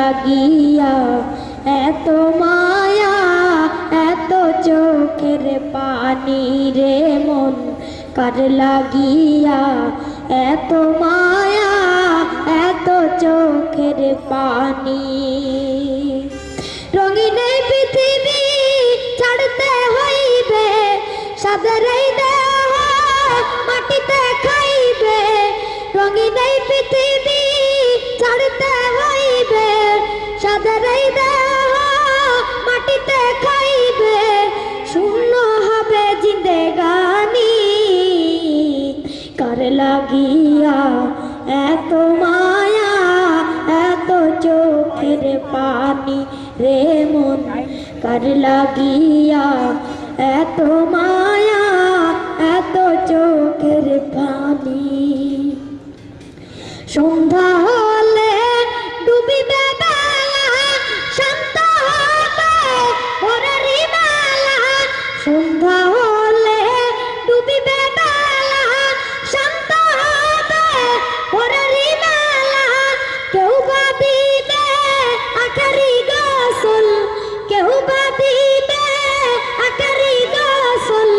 লাগিয়া এত মায়া এত চোখের পানি রে মন কার লাগিয়া এত মায়া এত চোখের পানি রঙিন এই পৃথিবী ছাড়তে হইবে সাদের এই দেহ মাটিতে খাইবে রঙিন এই পৃথিবী ছাড়তে হইবে সাদের এই দেহ মাটিতে খাইবে শূন্য হবে জিন্দেগানি কার লাগিয়া এত মায়া এত চোখের পানি রে মন কার লাগিয়া এত মায়া এত চোখের পানি সন্ধ্যা হলে ডুবিবে বেলা শান্ত হবে ভোরেরই বেলা সন্ধ্যা হলে ডুবিবে বেলা শান্ত হবে ভোরেরই বেলা কেউ বা দিবে আখেরি গোসল কেউ বা দিবে আখেরি গোসল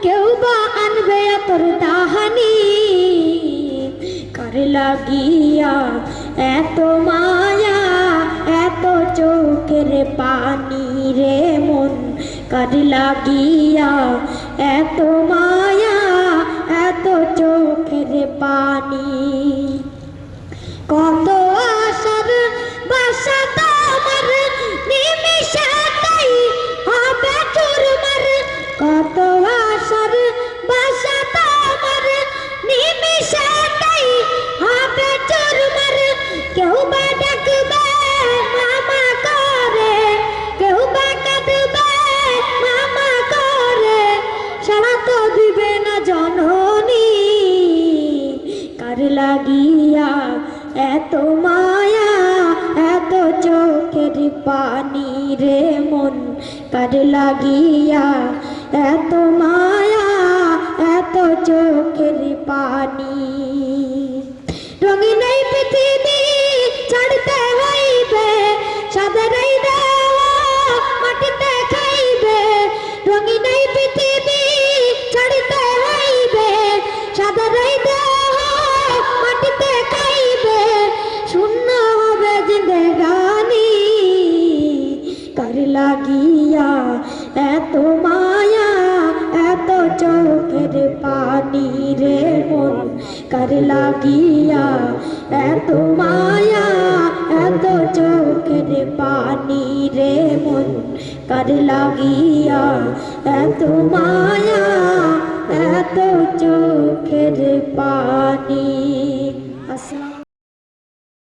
কেউ বা আনবে তোর দাহানি কার লাগিয়া এত মায়া এত চোখের পানি রে মন কার লাগিয়া এত মায়া এত চোখের পানি কত আশার বাসা তোমার নিমিষেই হবে চুরমার কত আশার বাসা তোমার নিমিষেই হবে চুরমার কেউ বা ডাকবে মামা করে কেউ বা কাঁদবে মামা করে সারা তো দিবে না জননী কার লাগিয়া এত মায়া এত চোখের পানি রে মন কার লাগিয়া এত মায়া এত চোখের পানি রঙিন এই পৃথিবী ছাড়তে হইবে সাদের এই দেহ মাটিতে খাইবে রঙিন এই পৃথিবী ছাড়তে হইবে সাদের এই দেহ মাটিতে খাইবে শূন্য হবে জিন্দেগানি কার লাগিয়া এত মায়া এত চোখের পানি রে মন কার লাগিয়া এত মায়া এত চোখের পানি রে মন কার লাগিয়া এত মায়া এত চোখের পানি।